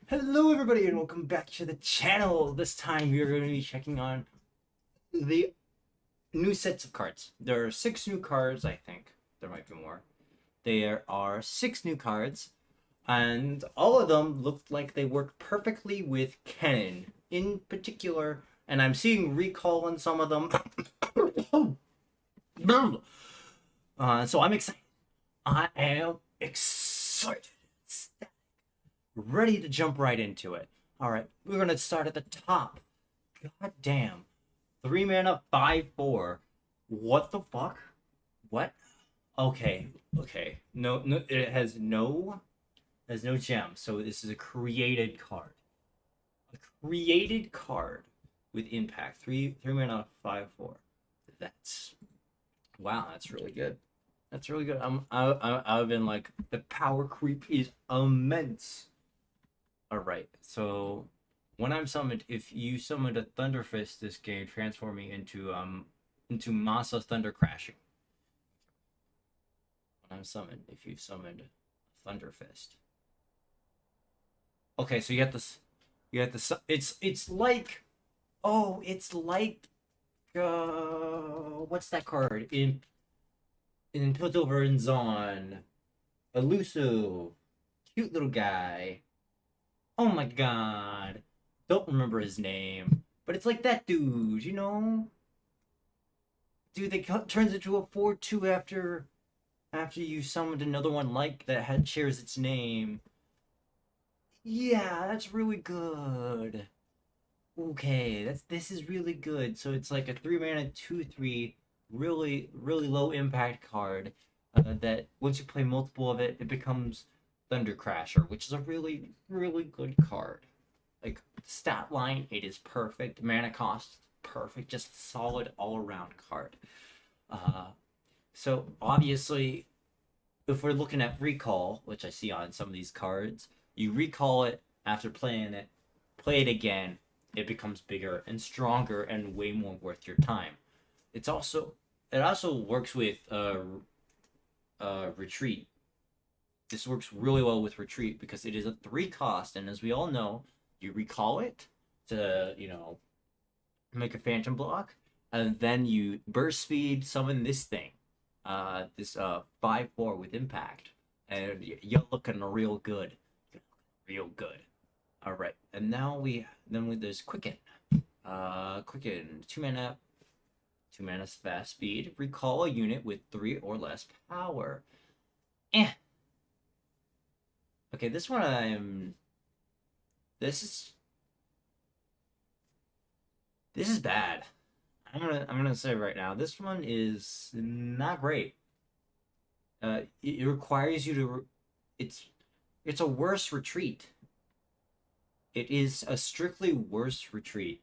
Hello everybody and welcome back to the channel. This time we are going to be checking on the new sets of cards. There are 6 new cards, I think. There might be more. There are 6 new cards, and all of them looked like they worked perfectly with Kennen in particular, and I'm seeing recall on some of them. So I'm excited. I am excited. Ready to jump right into it. All right, we're gonna start at the top. God damn, 3 mana, 5/4. What the fuck? What? Okay, okay. No, no, it has no gem. So this is a created card. A created card with impact. Three mana, 5/4. That's wow. That's really good. That's really good. I've been like the power creep is immense. All right, so when I'm summoned, if you summoned a Thunderfist this game, transform me into Masa Thunder Crashing. When I'm summoned, if you summoned Thunderfist. Okay, so you have this. It's like it's like what's that card in Piltover and Zon? Elusive, cute little guy. Oh my god. Don't remember his name. But it's like that dude, you know? Dude that turns into a 4/2 after you summoned another one like that had shares its name. Yeah, that's really good. Okay, this is really good. So it's like a 3 mana 2/3 really low impact card that once you play multiple of it, it becomes Thunder Crasher, which is a really good card. Like stat line, it is perfect. Mana cost, perfect. Just solid all around card. Uh, so obviously, if we're looking at recall, which I see on some of these cards, you recall it after playing it, play it again, it becomes bigger and stronger and way more worth your time. It also works with retreat. This works really well with retreat because it is a 3 cost, and as we all know, you recall it to make a phantom block, and then you burst speed summon this thing, this 5/4 with impact, and you're looking real good, real good. All right, and now there's quicken, quicken 2 mana, 2 mana fast speed. Recall a unit with 3 or less power. Eh. Okay, this one This is this is bad. I'm gonna say right now, this one is not great. It requires you to. It's a worse retreat. It is a strictly worse retreat.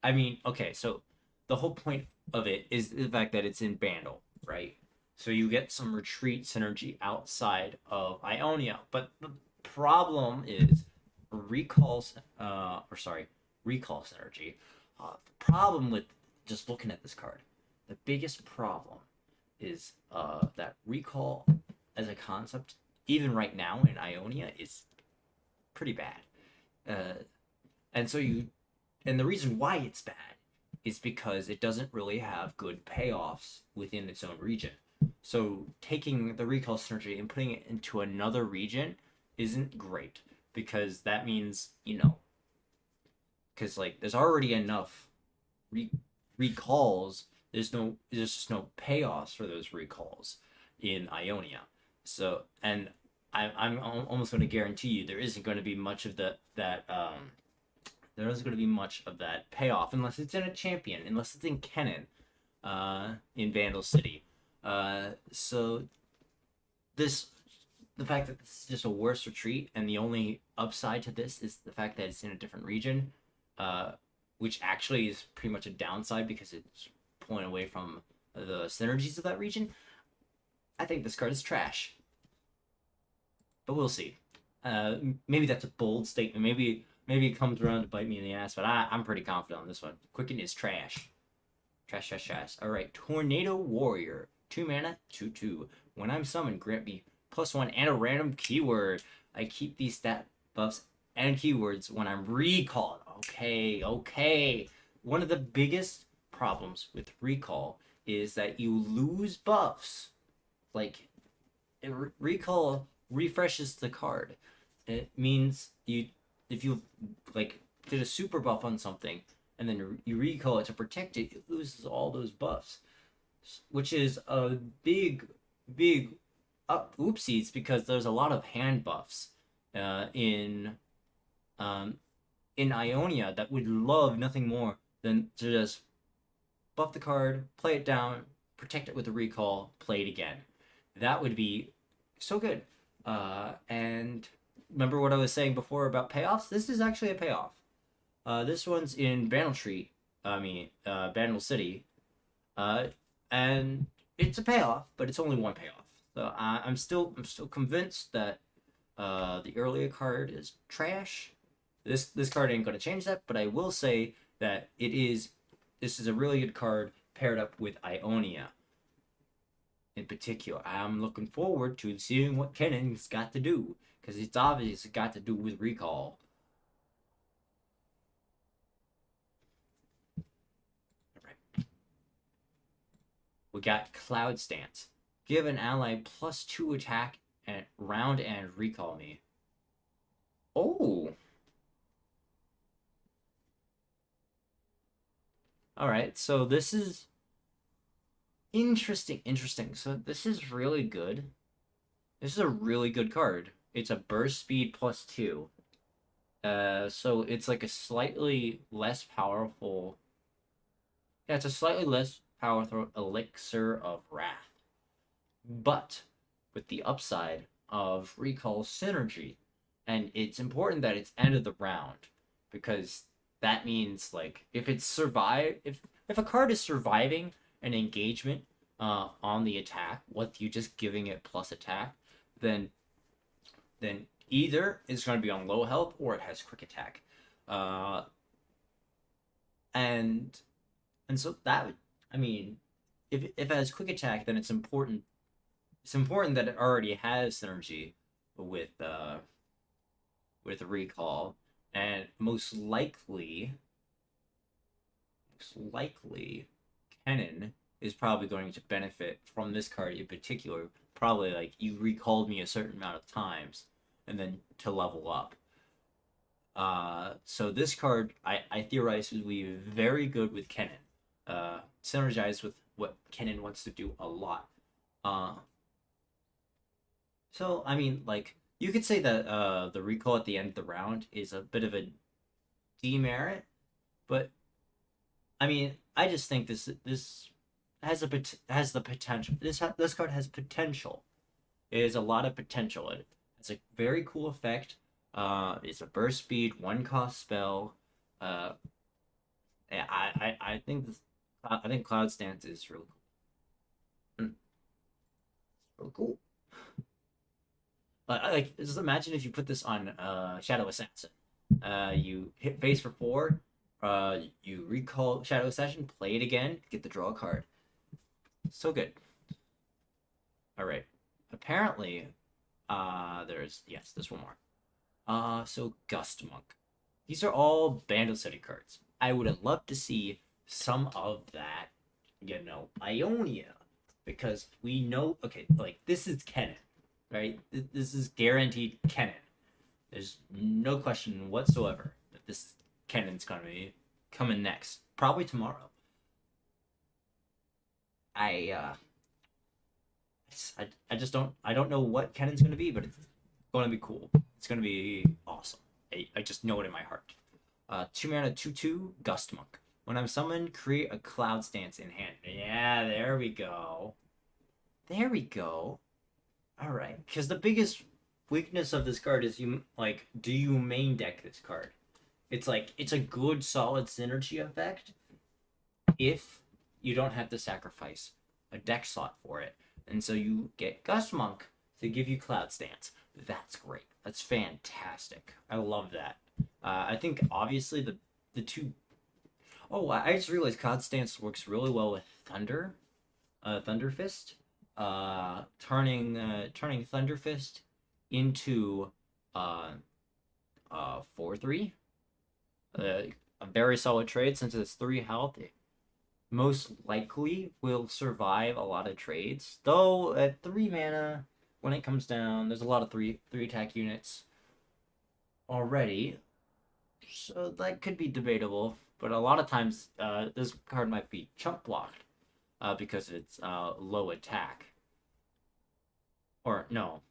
I mean, okay, so the whole point of it is the fact that it's in Bandle, right? So you get some retreat synergy outside of Ionia, but the problem is recalls, or sorry, recall synergy. The problem with just looking at this card, the biggest problem is that recall as a concept, even right now in Ionia, is pretty bad. Uh, and so you and the reason why it's bad is because it doesn't really have good payoffs within its own region. So taking the recall synergy and putting it into another region isn't great because that means because like there's already enough re- recalls. There's just no payoffs for those recalls in Ionia. So and I'm almost going to guarantee you there isn't going to be much of that there isn't going to be much of that payoff unless it's in a champion, unless it's in Kennen, in Vandal City. So this, the fact that this is just a worse retreat, and the only upside to this is the fact that it's in a different region, uh, which actually is pretty much a downside because it's pulling away from the synergies of that region. I think this card is trash, but we'll see. Maybe that's a bold statement. Maybe it comes around to bite me in the ass, but I'm pretty confident on this one. Quicken is trash. Trash, trash, trash. All right, Tornado Warrior. 2 mana, 2/2. When I'm summoned, grant me +1 and a random keyword. I keep these stat buffs and keywords when I'm recalled. Okay, okay. One of the biggest problems with recall is that you lose buffs. Like, recall refreshes the card. It means if you like did a super buff on something and then you recall it to protect it, it loses all those buffs, which is a big oopsies because there's a lot of hand buffs uh, in um, in Ionia that would love nothing more than to just buff the card, play it down, protect it with a recall, play it again. That would be so good. And remember what I was saying before about payoffs? This is actually a payoff. This one's in Bandle City, uh, and it's a payoff, but it's only one payoff. So I'm still convinced that the earlier card is trash. This card ain't gonna change that, but I will say that this is a really good card paired up with Ionia. In particular, I'm looking forward to seeing what Kennen's got to do because it's obviously got to do with recall. All right, we got Cloud Stance. Give an ally +2 attack and round and recall me. Oh, all right. So this is interesting. Interesting. So this is really good. This is a really good card. It's a burst speed +2. So it's like a slightly less powerful. Yeah, it's a slightly less powerful elixir of wrath, but with the upside of recall synergy. And it's important that it's end of the round because that means like if a card is surviving an engagement on the attack with you just giving it plus attack, then either it's going to be on low health or it has quick attack. Uh, and so that would, I mean, if it has quick attack, then it's important that it already has synergy with recall, and most likely, Kennen is probably going to benefit from this card in particular. Probably like you recalled me a certain amount of times, and then to level up. So this card I theorize would be very good with Kennen. Synergize with what Kennen wants to do a lot. Uh, so I mean, like you could say that the recall at the end of the round is a bit of a demerit, but I mean, I just think this has the potential. This card has potential. It has a lot of potential. It's a very cool effect. It's a burst speed, one cost spell. Uh, I think I think Cloud Stance is really cool. Really cool. Like just imagine if you put this on Shadow Assassin. You hit base for 4. You recall Shadow Assassin, play it again, get the draw card. So good. All right. Apparently, there's one more. So Gust Monk. These are all Bandle City cards. I would have loved to see some of that, Ionia, because we know. Okay, like this is Kennen, right? This is guaranteed Kennen. There's no question whatsoever that this Kennen's gonna be coming next, probably tomorrow. I uh, I just I don't know what Kennen's gonna be, but it's gonna be cool. It's gonna be awesome. I just know it in my heart. 2 mana 2/2 Gust Monk. When I'm summoned, create a Cloud Stance in hand. Yeah, there we go. There we go. All right, because the biggest weakness of this card is do you main deck this card? It's like it's a good solid synergy effect if you don't have to sacrifice a deck slot for it. And so you get Gust Monk to give you Cloud Stance. That's great. That's fantastic. I love that. I think obviously the two oh I just realized Cloud Stance works really well with Thunder Fist. turning Thunderfist into uh 4/3. A very solid trade since it's 3 health. It most likely will survive a lot of trades. Though at 3 mana, when it comes down, there's a lot of three attack units already. So that could be debatable. But a lot of times, this card might be chump blocked because it's low attack. Or no,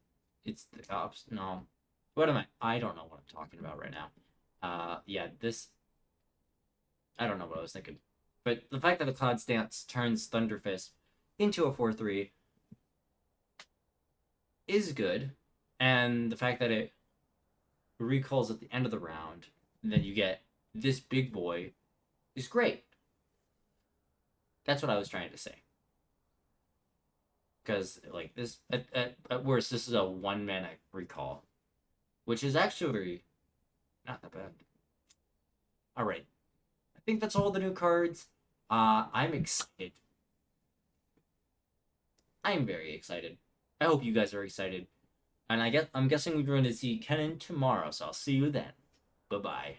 it's the ops. No, what am I? I don't know what I'm talking about right now. Yeah, this. I don't know what I was thinking. But the fact that the Cloud Stance turns Thunderfist into a 4/3 is good, and the fact that it recalls at the end of the round, and then you get this big boy, is great. That's what I was trying to say. Because like this, at worst, this is a 1 mana recall, which is actually not that bad. All right, I think that's all the new cards. I'm excited. I'm very excited. I hope you guys are excited. And I'm guessing we're going to see Kennen tomorrow, so I'll see you then. Bye bye.